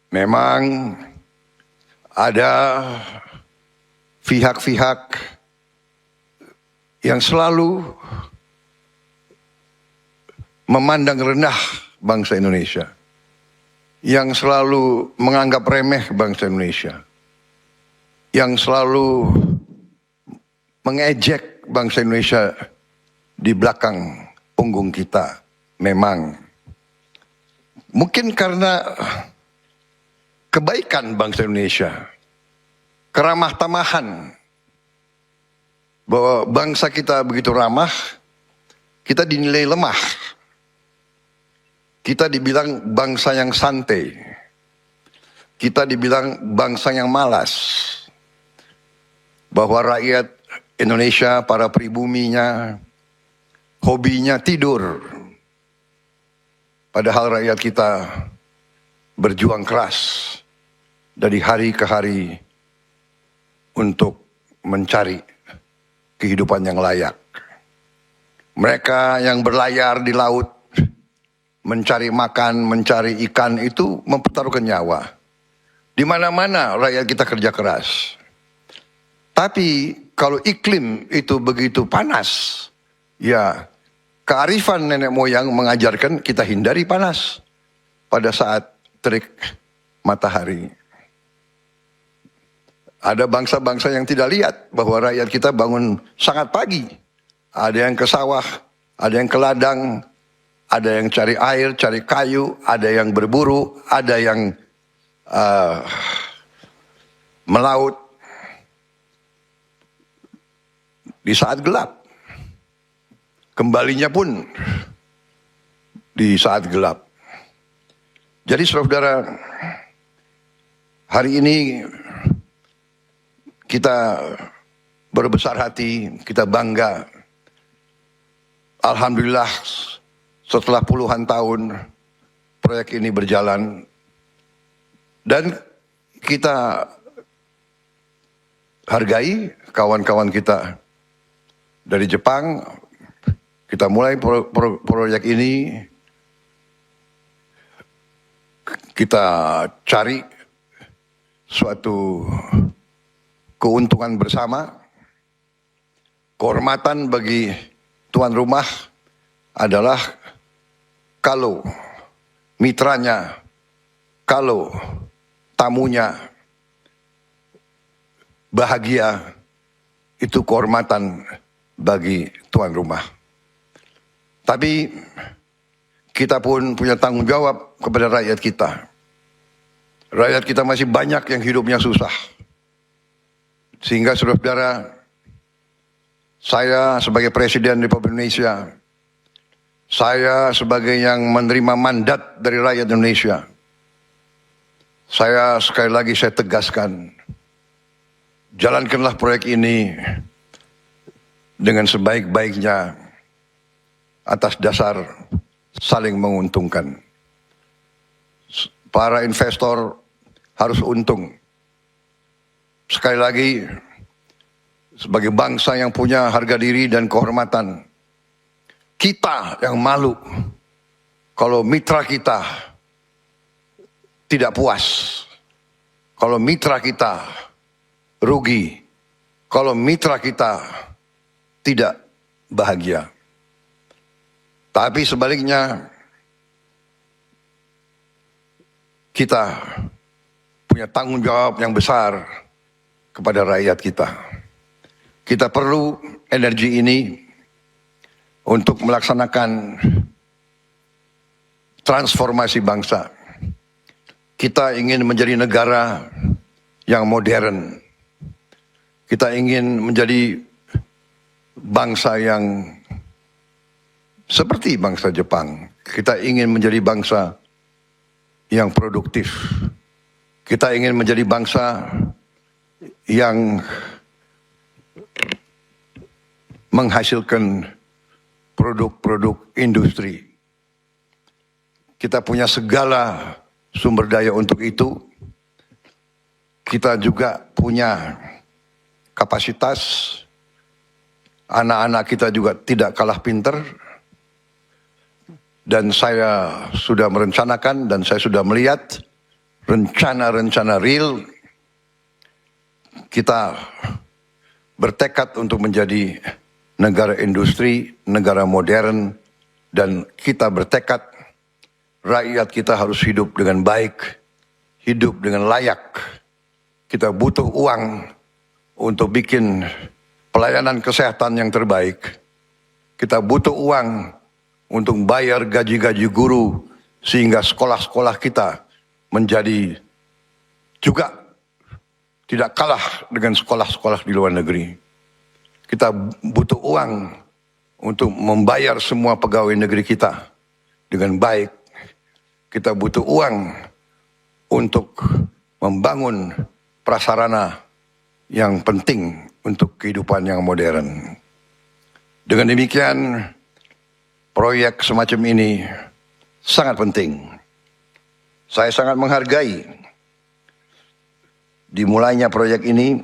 Memang ada pihak-pihak yang selalu memandang rendah bangsa Indonesia, yang selalu menganggap remeh bangsa Indonesia, yang selalu mengejek bangsa Indonesia di belakang punggung kita. Memang mungkin karena kebaikan bangsa Indonesia, keramah tamahan, bahwa bangsa kita begitu ramah, kita dinilai lemah. Kita dibilang bangsa yang santai, kita dibilang bangsa yang malas, bahwa rakyat Indonesia, para pribuminya, hobinya tidur. Padahal rakyat kita berjuang keras dari hari ke hari untuk mencari kehidupan yang layak. Mereka yang berlayar di laut, mencari makan, mencari ikan itu mempertaruhkan nyawa. Di mana-mana rakyat kita kerja keras. Tapi kalau iklim itu begitu panas, ya kearifan nenek moyang mengajarkan kita hindari panas pada saat terik matahari. Ada bangsa-bangsa yang tidak lihat bahwa rakyat kita bangun sangat pagi. Ada yang ke sawah, ada yang ke ladang, ada yang cari air, cari kayu, ada yang berburu, ada yang melaut di saat gelap. Kembalinya pun di saat gelap. Jadi saudara, hari ini kita berbesar hati, kita bangga. Alhamdulillah setelah puluhan tahun proyek ini berjalan. Dan kita hargai kawan-kawan kita dari Jepang. Kita mulai proyek ini, kita cari suatu keuntungan bersama. Kehormatan bagi tuan rumah adalah kalau mitranya, kalau tamunya bahagia, itu kehormatan bagi tuan rumah. Tapi kita pun punya tanggung jawab kepada rakyat kita. Rakyat kita masih banyak yang hidupnya susah. Sehingga saudara-saudara, saya sebagai Presiden Republik Indonesia, saya sebagai yang menerima mandat dari rakyat Indonesia, saya sekali lagi saya tegaskan, jalankanlah proyek ini dengan sebaik-baiknya atas dasar saling menguntungkan. Para investor harus untung. Sekali lagi, sebagai bangsa yang punya harga diri dan kehormatan, kita yang malu kalau mitra kita tidak puas, kalau mitra kita rugi, kalau mitra kita tidak bahagia. Tapi sebaliknya, kita punya tanggung jawab yang besar kepada rakyat kita. Kita perlu energi ini untuk melaksanakan transformasi bangsa. Kita ingin menjadi negara yang modern. Kita ingin menjadi bangsa yang seperti bangsa Jepang. Kita ingin menjadi bangsa yang produktif. Kita ingin menjadi bangsa yang menghasilkan produk-produk industri. Kita punya segala sumber daya untuk itu. Kita juga punya kapasitas. Anak-anak kita juga tidak kalah pinter. Dan saya sudah merencanakan dan saya sudah melihat rencana-rencana real, kita bertekad untuk menjadi negara industri, negara modern, dan kita bertekad rakyat kita harus hidup dengan baik, hidup dengan layak. Kita butuh uang untuk bikin pelayanan kesehatan yang terbaik. Kita butuh uang untuk bayar gaji-gaji guru sehingga sekolah-sekolah kita menjadi juga tidak kalah dengan sekolah-sekolah di luar negeri. Kita butuh uang untuk membayar semua pegawai negeri kita dengan baik. Kita butuh uang untuk membangun prasarana yang penting untuk kehidupan yang modern. Dengan demikian, proyek semacam ini sangat penting. Saya sangat menghargai dimulainya proyek ini.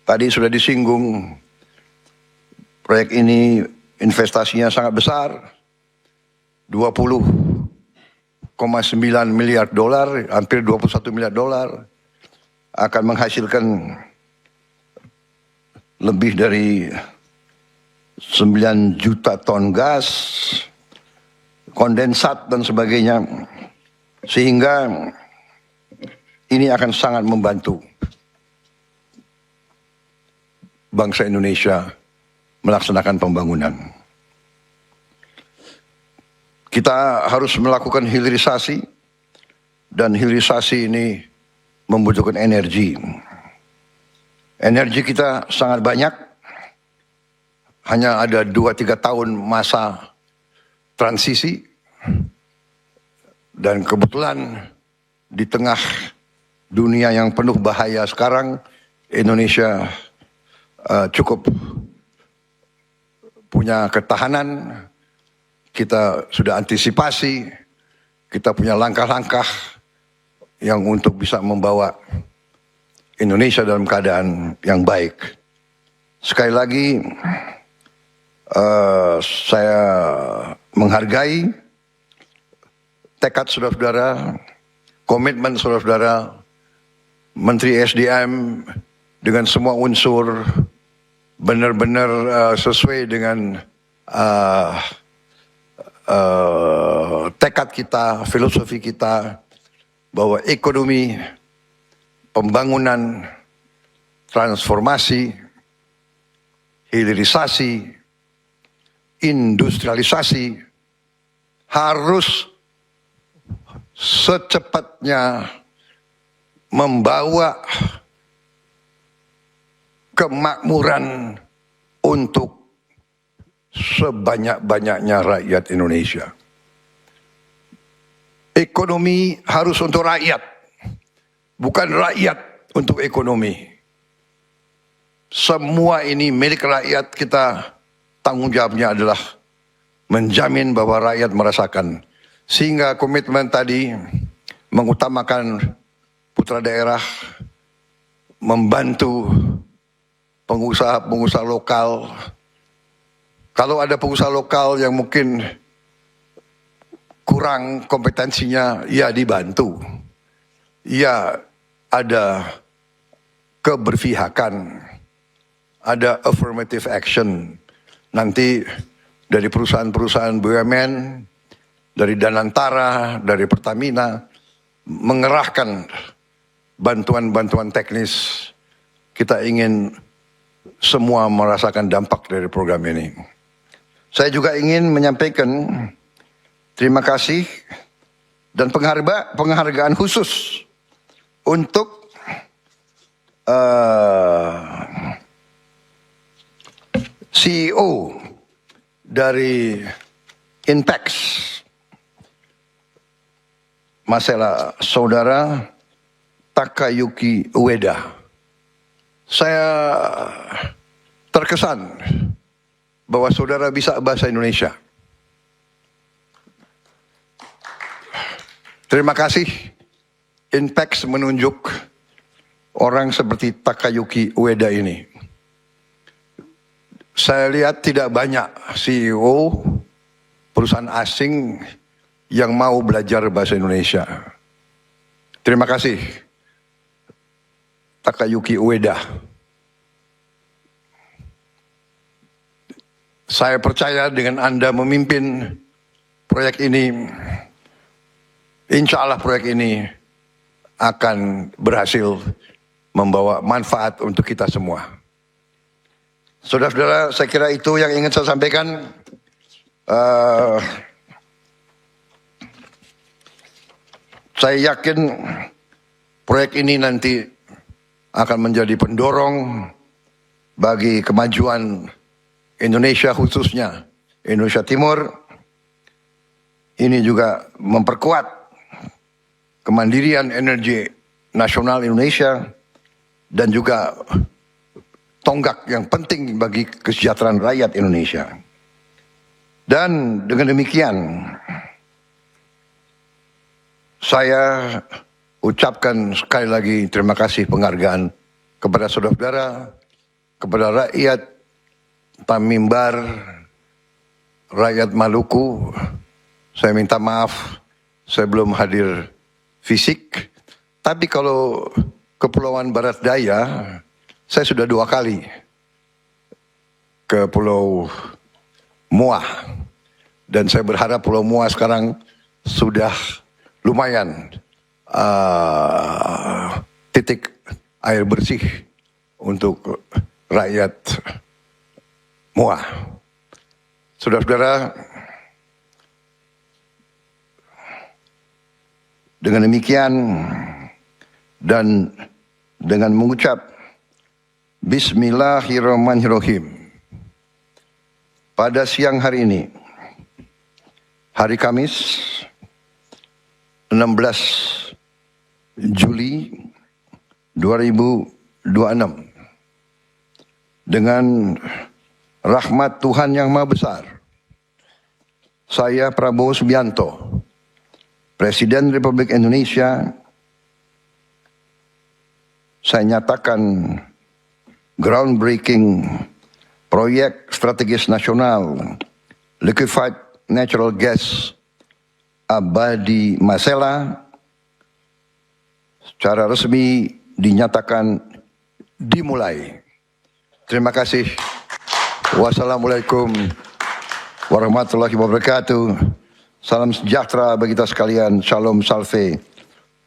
Tadi sudah disinggung, proyek ini investasinya sangat besar, 20,9 miliar dolar, hampir 21 miliar dolar, akan menghasilkan lebih dari 9 juta ton gas, kondensat dan sebagainya, sehingga ini akan sangat membantu bangsa Indonesia melaksanakan pembangunan. Kita harus melakukan hilirisasi, dan hilirisasi ini membutuhkan energi. Energi kita sangat banyak, hanya ada 2-3 tahun masa transisi, dan kebetulan di tengah dunia yang penuh bahaya sekarang, Indonesia cukup punya ketahanan. Kita sudah antisipasi, kita punya langkah-langkah yang untuk bisa membawa Indonesia dalam keadaan yang baik. Sekali lagi, saya menghargai tekad saudara-saudara, komitmen saudara-saudara, Menteri SDM dengan semua unsur benar-benar sesuai dengan tekad kita, filosofi kita, bahwa ekonomi, pembangunan, transformasi, hilirisasi, industrialisasi harus secepatnya membawa kemakmuran untuk sebanyak-banyaknya rakyat Indonesia. Ekonomi harus untuk rakyat, bukan rakyat untuk ekonomi. Semua ini milik rakyat, kita tanggung jawabnya adalah menjamin bahwa rakyat merasakan. Sehingga komitmen tadi mengutamakan putra daerah, membantu pengusaha-pengusaha lokal. Kalau ada pengusaha lokal yang mungkin kurang kompetensinya, ya dibantu. Ya ada keberpihakan, ada affirmative action. Nanti dari perusahaan-perusahaan BUMN, dari Danantara, dari Pertamina, mengerahkan bantuan-bantuan teknis. Kita ingin semua merasakan dampak dari program ini. Saya juga ingin menyampaikan terima kasih dan penghargaan khusus untuk CEO dari Inpex, masalah saudara Takayuki Ueda. Saya terkesan bahwa saudara bisa bahasa Indonesia. Terima kasih. Inpex menunjuk orang seperti Takayuki Ueda ini. Saya lihat tidak banyak CEO perusahaan asing yang mau belajar bahasa Indonesia. Terima kasih Takayuki Ueda. Saya percaya dengan Anda memimpin proyek ini, insya Allah proyek ini akan berhasil membawa manfaat untuk kita semua. Saudara-saudara, saya kira itu yang ingin saya sampaikan. Saya yakin proyek ini nanti akan menjadi pendorong bagi kemajuan Indonesia, khususnya Indonesia Timur. Ini juga memperkuat kemandirian energi nasional Indonesia dan juga tonggak yang penting bagi kesejahteraan rakyat Indonesia. Dan dengan demikian, saya ucapkan sekali lagi terima kasih penghargaan kepada saudara-saudara, kepada rakyat Tanimbar, rakyat Maluku. Saya minta maaf, saya belum hadir fisik. Tapi kalau Kepulauan Barat Daya, saya sudah 2 kali ke Pulau Muah. Dan saya berharap Pulau Muah sekarang sudah lumayan titik air bersih untuk rakyat Muah. Saudara-saudara, dengan demikian dan dengan mengucap Bismillahirrahmanirrahim, pada siang hari ini, hari Kamis 16 Juli 2026, dengan rahmat Tuhan Yang Maha Besar, saya Prabowo Subianto, Presiden Republik Indonesia, saya nyatakan groundbreaking proyek strategis nasional Liquefied Natural Gas Abadi Masela secara resmi dinyatakan dimulai. Terima kasih. Wassalamualaikum warahmatullahi wabarakatuh. Salam sejahtera bagi kita sekalian. Shalom salve.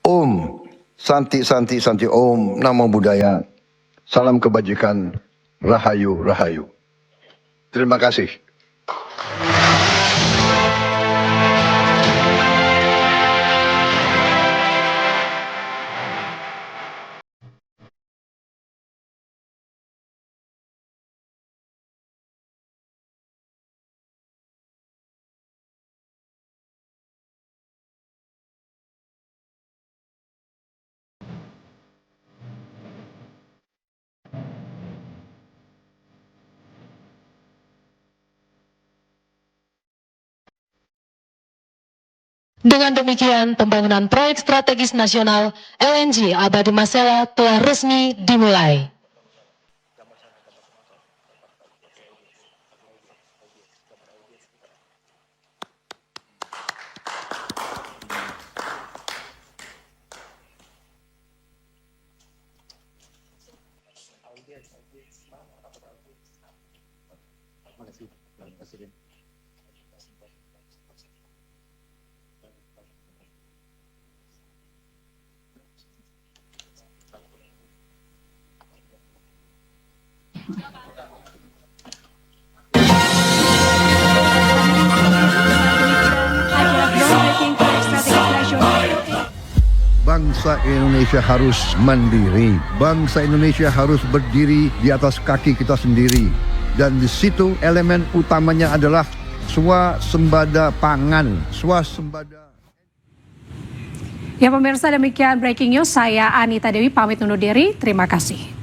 Om Santi Santi Santi Om Namo Buddhaya. Salam kebajikan. Rahayu Rahayu. Terima kasih. Dengan demikian, pembangunan proyek strategis nasional LNG Abadi Masela telah resmi dimulai. Bangsa Indonesia harus mandiri. Bangsa Indonesia harus berdiri di atas kaki kita sendiri. Dan di situ elemen utamanya adalah swasembada pangan, swasembada. Ya pemirsa, demikian breaking news. Saya Anita Dewi pamit undur diri. Terima kasih.